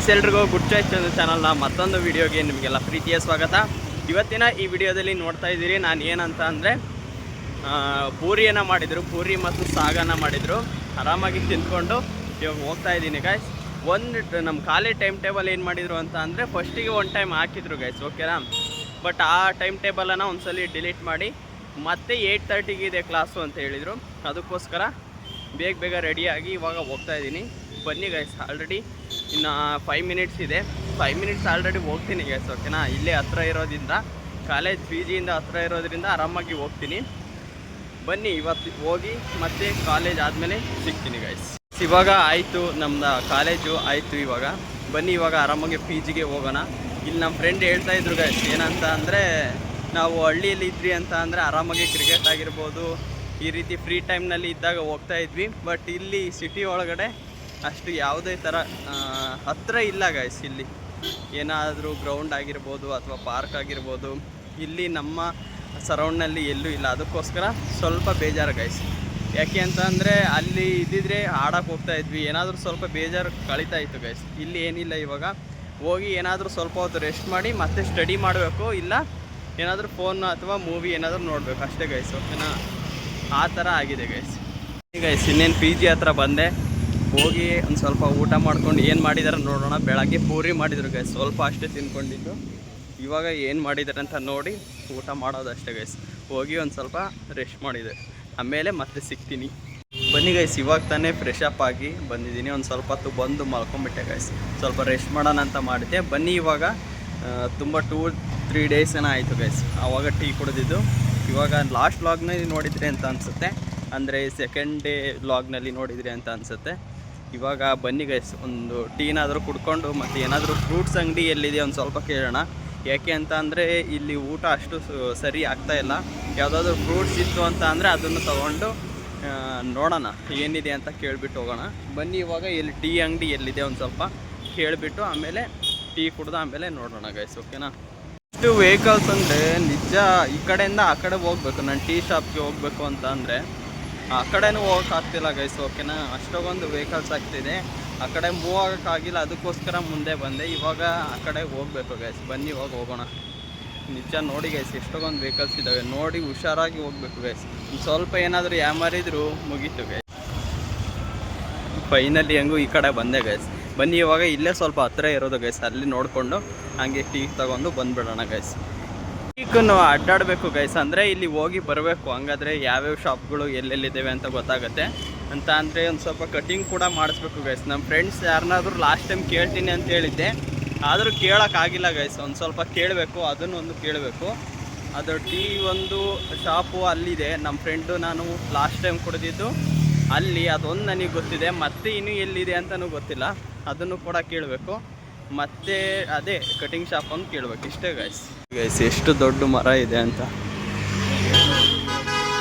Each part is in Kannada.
ಗೈಸ್, ಎಲ್ರಿಗೂ ಗುಡ್ ಚಾಯ್ಸ್ ಚಾನಲ್ನ ಮತ್ತೊಂದು ವಿಡಿಯೋಗೆ ನಿಮಗೆಲ್ಲ ಪ್ರೀತಿಯ ಸ್ವಾಗತ. ಇವತ್ತಿನ ಈ ವಿಡಿಯೋದಲ್ಲಿ ನೋಡ್ತಾ ಇದ್ದೀರಿ ನಾನು ಏನಂತ ಅಂದರೆ ಪೂರಿಯನ್ನು ಮಾಡಿದರು, ಪೂರಿ ಮತ್ತು ಸಾಗನ್ನು ಮಾಡಿದರು. ಆರಾಮಾಗಿ ತಿಂದ್ಕೊಂಡು ಇವಾಗ ಹೋಗ್ತಾ ಇದ್ದೀನಿ ಗೈಸ್. ನಮ್ಮ ಕಾಲೇಜ್ ಟೈಮ್ ಟೇಬಲ್ ಏನು ಮಾಡಿದರು ಅಂತ ಅಂದರೆ ಫಸ್ಟಿಗೆ ಒಂದು ಟೈಮ್ ಹಾಕಿದ್ರು ಗೈಸ್, ಓಕೆನಾ. ಬಟ್ ಆ ಟೈಮ್ ಟೇಬಲನ್ನು ಒಂದ್ಸಲ ಡಿಲೀಟ್ ಮಾಡಿ ಮತ್ತೆ 8:30ಗೆ ಇದೆ ಕ್ಲಾಸು ಅಂತ ಹೇಳಿದರು. ಅದಕ್ಕೋಸ್ಕರ ಬೇಗ ರೆಡಿಯಾಗಿ ಇವಾಗ ಹೋಗ್ತಾ ಇದ್ದೀನಿ. ಬನ್ನಿ ಗೈಸ್, ಆಲ್ರೆಡಿ ಇನ್ನು 5 ಮಿನಿಟ್ಸ್ ಇದೆ. 5 ಮಿನಿಟ್ಸ್ ಆಲ್ರೆಡಿ ಹೋಗ್ತೀನಿ ಗೈಸ್, ಓಕೆನಾ. ಇಲ್ಲೇ ಹತ್ರ ಇರೋದ್ರಿಂದ, ಕಾಲೇಜ್ PGಯಿಂದ ಹತ್ರ ಇರೋದ್ರಿಂದ ಆರಾಮಾಗಿ ಹೋಗ್ತೀನಿ. ಬನ್ನಿ ಇವತ್ತು ಹೋಗಿ ಮತ್ತೆ ಕಾಲೇಜ್ ಆದಮೇಲೆ ಸಿಗ್ತೀನಿ ಗೈಸ್. ಇವಾಗ ಆಯಿತು, ನಮ್ಮದು ಕಾಲೇಜು ಆಯಿತು. ಇವಾಗ ಬನ್ನಿ ಇವಾಗ ಆರಾಮಾಗಿ PGಗೆ ಹೋಗೋಣ. ಇಲ್ಲಿ ನಮ್ಮ ಫ್ರೆಂಡ್ ಹೇಳ್ತಾ ಇದ್ರು ಗೈಸ್, ಏನಂತ ಅಂದರೆ ನಾವು ಹಳ್ಳಿಯಲ್ಲಿ ಇದ್ವಿ ಅಂತ ಅಂದರೆ ಆರಾಮಾಗಿ ಕ್ರಿಕೆಟ್ ಆಗಿರ್ಬೋದು ಈ ರೀತಿ ಫ್ರೀ ಟೈಮ್ನಲ್ಲಿ ಇದ್ದಾಗ ಹೋಗ್ತಾ ಇದ್ವಿ. ಬಟ್ ಇಲ್ಲಿ ಸಿಟಿ ಒಳಗಡೆ ಅಷ್ಟು ಯಾವುದೇ ಥರ ಹತ್ತಿರ ಇಲ್ಲ ಗೈಸ್. ಇಲ್ಲಿ ಏನಾದರೂ ಗ್ರೌಂಡ್ ಆಗಿರ್ಬೋದು ಅಥವಾ ಪಾರ್ಕ್ ಆಗಿರ್ಬೋದು ಇಲ್ಲಿ ನಮ್ಮ ಸರೌಂಡ್ನಲ್ಲಿ ಎಲ್ಲೂ ಇಲ್ಲ. ಅದಕ್ಕೋಸ್ಕರ ಸ್ವಲ್ಪ ಬೇಜಾರು ಗೈಸ್. ಯಾಕೆ ಅಂತ ಅಂದರೆ ಅಲ್ಲಿ ಇದ್ದಿದ್ರೆ ಆಡೋಕ್ಕೆ ಹೋಗ್ತಾ ಇದ್ವಿ, ಏನಾದರೂ ಸ್ವಲ್ಪ ಬೇಜಾರು ಕಳೀತಾ ಇತ್ತು ಗೈಸ್. ಇಲ್ಲಿ ಏನಿಲ್ಲ. ಇವಾಗ ಹೋಗಿ ಏನಾದರೂ ಸ್ವಲ್ಪ ಹೊತ್ತು ರೆಸ್ಟ್ ಮಾಡಿ ಮತ್ತೆ ಸ್ಟಡಿ ಮಾಡಬೇಕು, ಇಲ್ಲ ಏನಾದರೂ ಫೋನ್ ಅಥವಾ ಮೂವಿ ಏನಾದರೂ ನೋಡಬೇಕು ಅಷ್ಟೇ ಗೈಸ್, ಓಕೆನಾ. ಆ ಥರ ಆಗಿದೆ ಗೈಸ್. ಇನ್ನೇನು PG ಹತ್ರ ಬಂದೆ. ಹೋಗಿ ಒಂದು ಸ್ವಲ್ಪ ಊಟ ಮಾಡ್ಕೊಂಡು ಏನು ಮಾಡಿದಾರೆ ನೋಡೋಣ. ಬೆಳಗ್ಗೆ ಪೂರಿ ಮಾಡಿದ್ರು ಗೈಸ್, ಸ್ವಲ್ಪ ಅಷ್ಟೇ ತಿನ್ಕೊಂಡಿದ್ದು. ಇವಾಗ ಏನು ಮಾಡಿದ್ದಾರೆ ಅಂತ ನೋಡಿ ಊಟ ಮಾಡೋದಷ್ಟೇ ಗೈಸ್. ಹೋಗಿ ಒಂದು ಸ್ವಲ್ಪ ರೆಸ್ಟ್ ಮಾಡಿದೆ, ಆಮೇಲೆ ಮತ್ತೆ ಸಿಗ್ತೀನಿ. ಬನ್ನಿ ಗೈಸ್, ಇವಾಗ ತಾನೇ ಫ್ರೆಶ್ ಅಪ್ ಆಗಿ ಬಂದಿದ್ದೀನಿ. ಒಂದು ಸ್ವಲ್ಪ ಹೊತ್ತು ಬಂದು ಮಲ್ಕೊಂಬಿಟ್ಟೆ ಗೈಸ್, ಸ್ವಲ್ಪ ರೆಸ್ಟ್ ಮಾಡೋಣ ಅಂತ ಮಾಡಿದ್ದೆ. ಬನ್ನಿ ಇವಾಗ ತುಂಬ 2-3 ಡೇಸ್ ಏನೋ ಆಯಿತು ಗೈಸ್ ಆವಾಗ ಟೀ ಕುಡಿದಿದ್ದು. ಇವಾಗ ಲಾಸ್ಟ್ ವ್ಲಾಗ್ನಲ್ಲಿ ನೋಡಿದ್ರಿ ಅಂತ ಅನಿಸುತ್ತೆ, ಅಂದರೆ ಸೆಕೆಂಡ್ ಡೇ ವ್ಲಾಗ್ನಲ್ಲಿ ನೋಡಿದ್ರಿ ಅಂತ ಅನಿಸುತ್ತೆ. ಇವಾಗ ಬನ್ನಿ ಗೈಸ್, ಒಂದು ಟೀನಾದರೂ ಕುಡ್ಕೊಂಡು ಮತ್ತು ಏನಾದರೂ ಫ್ರೂಟ್ಸ್ ಅಂಗಡಿ ಎಲ್ಲಿದೆ ಒಂದು ಸ್ವಲ್ಪ ಕೇಳೋಣ. ಯಾಕೆ ಅಂತ ಅಂದರೆ ಇಲ್ಲಿ ಊಟ ಅಷ್ಟು ಸರಿ ಆಗ್ತಾಯಿಲ್ಲ. ಯಾವುದಾದ್ರೂ ಫ್ರೂಟ್ಸ್ ಇತ್ತು ಅಂತ ಅಂದರೆ ಅದನ್ನು ತೊಗೊಂಡು ನೋಡೋಣ ಏನಿದೆ ಅಂತ ಕೇಳಿಬಿಟ್ಟು ಹೋಗೋಣ. ಬನ್ನಿ ಇವಾಗ ಎಲ್ಲಿ ಟೀ ಅಂಗಡಿ ಎಲ್ಲಿದೆ ಒಂದು ಸ್ವಲ್ಪ ಕೇಳಿಬಿಟ್ಟು ಆಮೇಲೆ ಟೀ ಕುಡ್ದು ಆಮೇಲೆ ನೋಡೋಣ ಗೈಸ್, ಓಕೆನಾ. ಇಷ್ಟು ವೆಹಿಕಲ್ಸ್ ಅಂದರೆ ನಿಜ ಈ ಕಡೆಯಿಂದ ಆ ಕಡೆ ಹೋಗ್ಬೇಕು. ನಾನು ಟೀ ಶಾಪ್ಗೆ ಹೋಗಬೇಕು ಅಂತ ಅಂದರೆ ಆ ಕಡೆನೂ ಹೋಗೋಕ್ಕಾಗ್ತಿಲ್ಲ ಗೈಸ್, ಓಕೆನಾ. ಅಷ್ಟೊಂದು ವೆಹಿಕಲ್ಸ್ ಆಗ್ತಿದೆ, ಆ ಕಡೆ ಮೂವ್ ಆಗೋಕ್ಕಾಗಿಲ್ಲ. ಅದಕ್ಕೋಸ್ಕರ ಮುಂದೆ ಬಂದೆ. ಇವಾಗ ಆ ಕಡೆ ಹೋಗಬೇಕು ಗೈಸ್. ಬನ್ನಿ ಇವಾಗ ಹೋಗೋಣ. ನಿಜ ನೋಡಿ ಗೈಸ್, ಎಷ್ಟೊಂದು ವೆಹಿಕಲ್ಸ್ ಇದ್ದಾವೆ, ನೋಡಿ ಹುಷಾರಾಗಿ ಹೋಗಬೇಕು ಗೈಸ್. ಸ್ವಲ್ಪ ಏನಾದರೂ ಯಾಮಾರಿದ್ರು ಮುಗೀತು ಗೈಸ್. ಫೈನಲಿ ಹೆಂಗೂ ಈ ಕಡೆ ಬಂದೆ ಗೈಸ್. ಬನ್ನಿ ಇವಾಗ ಇಲ್ಲೇ ಸ್ವಲ್ಪ ಹತ್ತಿರ ಇರೋದು ಗೈಸ್, ಅಲ್ಲಿ ನೋಡಿಕೊಂಡು ಹಾಗೆ ಟೀ ತಗೊಂಡು ಬಂದುಬಿಡೋಣ ಗೈಸ್. ಟೀಕನ್ನು ಅಡ್ಡಾಡಬೇಕು ಗೈಸ್, ಅಂದರೆ ಇಲ್ಲಿ ಹೋಗಿ ಬರಬೇಕು, ಹಂಗಾದರೆ ಯಾವ್ಯಾವ ಶಾಪ್ಗಳು ಎಲ್ಲೆಲ್ಲಿದ್ದಾವೆ ಅಂತ ಗೊತ್ತಾಗುತ್ತೆ. ಅಂತ ಅಂದರೆ ಒಂದು ಸ್ವಲ್ಪ ಕಟಿಂಗ್ ಕೂಡ ಮಾಡಿಸ್ಬೇಕು ಗೈಸ್. ನಮ್ಮ ಫ್ರೆಂಡ್ಸ್ ಯಾರನ್ನಾದ್ರೂ ಲಾಸ್ಟ್ ಟೈಮ್ ಕೇಳ್ತೀನಿ ಅಂತ ಹೇಳಿದ್ದೆ, ಆದರೂ ಕೇಳೋಕ್ಕಾಗಿಲ್ಲ ಗೈಸ್. ಒಂದು ಸ್ವಲ್ಪ ಕೇಳಬೇಕು, ಅದನ್ನೊಂದು ಕೇಳಬೇಕು. ಅದು ಟೀ ಒಂದು ಶಾಪು ಅಲ್ಲಿದೆ, ನಮ್ಮ ಫ್ರೆಂಡು ನಾನು ಲಾಸ್ಟ್ ಟೈಮ್ ಕುಡಿದಿದ್ದು ಅಲ್ಲಿ, ಅದೊಂದು ನನಗೆ ಗೊತ್ತಿದೆ. ಮತ್ತೆ ಇನ್ನೂ ಎಲ್ಲಿದೆ ಅಂತಲೂ ಗೊತ್ತಿಲ್ಲ, ಅದನ್ನು ಕೂಡ ಕೇಳಬೇಕು. ಮತ್ತು ಅದೇ ಕಟಿಂಗ್ ಶಾಪ್ ಅಂತ ಕೇಳಬೇಕು, ಇಷ್ಟೇ ಗೈಸ್. ಎಷ್ಟು ದೊಡ್ಡ ಮರ ಇದೆ ಅಂತ.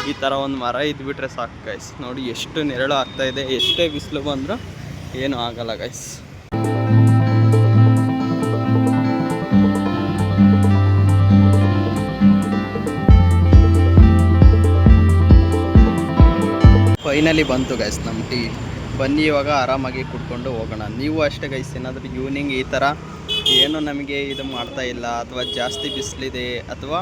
ಈ ಥರ ಒಂದು ಮರ ಇದ್ಬಿಟ್ರೆ ಸಾಕು ಗೈಸ್. ನೋಡಿ ಎಷ್ಟು ನೆರಳು ಆಗ್ತಾಯಿದೆ, ಎಷ್ಟೇ ಬಿಸಿಲು ಬಂದರೂ ಏನೂ ಆಗಲ್ಲ ಗೈಸ್. ಫೈನಲಿ ಬಂತು ಗೈಸ್ ನಮ್ಮ ಟೀ. ಬನ್ನಿ ಇವಾಗ ಆರಾಮಾಗಿ ಕುಡ್ಕೊಂಡು ಹೋಗೋಣ. ನೀವು ಅಷ್ಟೇ ಗೈಸ್, ಏನಾದರೂ ಈವ್ನಿಂಗ್ ಈ ಥರ ಏನು ನಮಗೆ ಇದು ಮಾಡ್ತಾ ಇಲ್ಲ ಅಥವಾ ಜಾಸ್ತಿ ಬಿಸಿಲಿದೆ ಅಥವಾ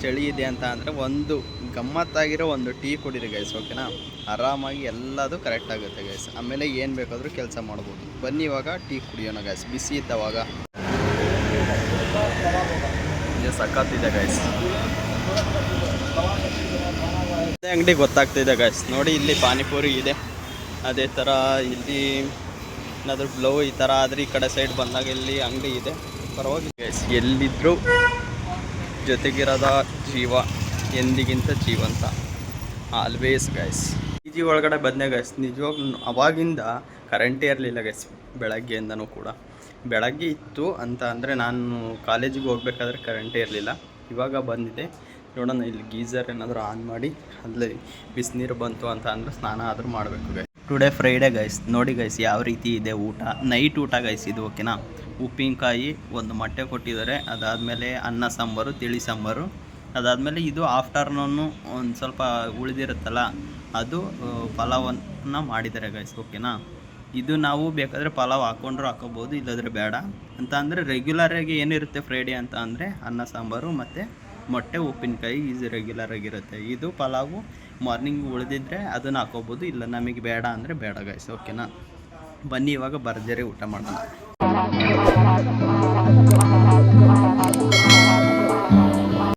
ಚಳಿ ಇದೆ ಅಂತ ಅಂದರೆ ಒಂದು ಗಮ್ಮತ್ತಾಗಿರೋ ಒಂದು ಟೀ ಕುಡೀರಿ ಗೈಸ್, ಓಕೆನಾ. ಆರಾಮಾಗಿ ಎಲ್ಲದು ಕರೆಕ್ಟ್ ಆಗುತ್ತೆ ಗೈಸ್. ಆಮೇಲೆ ಏನು ಬೇಕಾದರೂ ಕೆಲಸ ಮಾಡ್ಬೋದು. ಬನ್ನಿ ಇವಾಗ ಟೀ ಕುಡಿಯೋಣ ಗೈಸ್, ಬಿಸಿ ಇದ್ದವಾಗ. ಸಖತ್ತಿದೆ ಗೈಸ್. ಅಂಗಡಿ ಗೊತ್ತಾಗ್ತಿದೆ ಗೈಸ್. ನೋಡಿ ಇಲ್ಲಿ ಪಾನಿಪುರಿ ಇದೆ, ಅದೇ ಥರ ಇಲ್ಲಿ ಏನಾದರೂ ಬ್ಲೌ ಈ ಥರ ಆದರೆ ಈ ಕಡೆ ಸೈಡ್ ಬಂದಾಗ ಇಲ್ಲಿ ಅಂಗಡಿ ಇದೆ. ಪರವಾಗಿಲ್ಲ ಗೈಸ್, ಎಲ್ಲಿದ್ದರೂ ಜೊತೆಗಿರೋದ ಜೀವ ಎಂದಿಗಿಂತ ಜೀವಂತ, ಆಲ್ವೇಸ್ ಗೈಸ್. PG ಒಳಗಡೆ ಬಂದೆ ಗೈಸ್. ನಿಜವಾಗ್ಲೂ ಅವಾಗಿಂದ ಕರೆಂಟೇ ಇರಲಿಲ್ಲ ಗೈಸ್, ಬೆಳಗ್ಗೆಯಿಂದನೂ ಕೂಡ. ಬೆಳಗ್ಗೆ ಇತ್ತು ಅಂತ ಅಂದರೆ ನಾನು ಕಾಲೇಜಿಗೆ ಹೋಗ್ಬೇಕಾದ್ರೆ ಕರೆಂಟೇ ಇರಲಿಲ್ಲ. ಇವಾಗ ಬಂದಿದೆ ನೋಡೋಣ. ಇಲ್ಲಿ ಗೀಝರ್ ಏನಾದರೂ ಆನ್ ಮಾಡಿ ಅಲ್ಲಿ ಬಿಸಿನೀರು ಬಂತು ಅಂತ ಅಂದರೆ ಸ್ನಾನ ಆದರೂ ಮಾಡಬೇಕು ಗೈಸ್. Today Friday guys. ನೋಡಿ ಗೈಸ್ ಯಾವ ರೀತಿ ಇದೆ ಊಟ. ನೈಟ್ ಊಟ ಗೈಸ್ ಇದು, ಓಕೆನಾ. ಉಪ್ಪಿನಕಾಯಿ, ಒಂದು ಮೊಟ್ಟೆ ಕೊಟ್ಟಿದ್ದಾರೆ, ಅದಾದಮೇಲೆ ಅನ್ನ ಸಾಂಬಾರು, ತಿಳಿ ಸಾಂಬಾರು, ಅದಾದಮೇಲೆ ಇದು ಆಫ್ಟರ್ನೂನು ಒಂದು ಸ್ವಲ್ಪ ಉಳಿದಿರುತ್ತಲ್ಲ ಅದು ಪಲಾವನ್ನು ಮಾಡಿದ್ದಾರೆ ಗೈಸ್, ಓಕೆನಾ. ಇದು ನಾವು ಬೇಕಾದರೆ ಪಲಾವ್ ಹಾಕ್ಕೊಂಡ್ರು ಹಾಕೋಬೋದು, ಇಲ್ಲಾಂದರೆ ಬೇಡ ಅಂತ. ಅಂದರೆ ರೆಗ್ಯುಲರಾಗಿ ಏನಿರುತ್ತೆ ಫ್ರೈಡೇ ಅಂತ ಅಂದರೆ ಅನ್ನ ಸಾಂಬಾರು ಮತ್ತು ಮೊಟ್ಟೆ ಉಪ್ಪಿನಕಾಯಿ ಈಸಿ ರೆಗ್ಯುಲರಾಗಿರುತ್ತೆ. ಇದು ಪಲಾವು ಮಾರ್ನಿಂಗ್ ಉಳಿದಿದ್ರೆ ಅದನ್ನು ಹಾಕೋಬೋದು, ಇಲ್ಲ ನಮಗೆ ಬೇಡ ಅಂದರೆ ಬೇಡ ಗೈಸ್. ಓಕೆನಾ, ಬನ್ನಿ ಇವಾಗ ಭರ್ಜರಿ ಊಟ ಮಾಡೋಣ.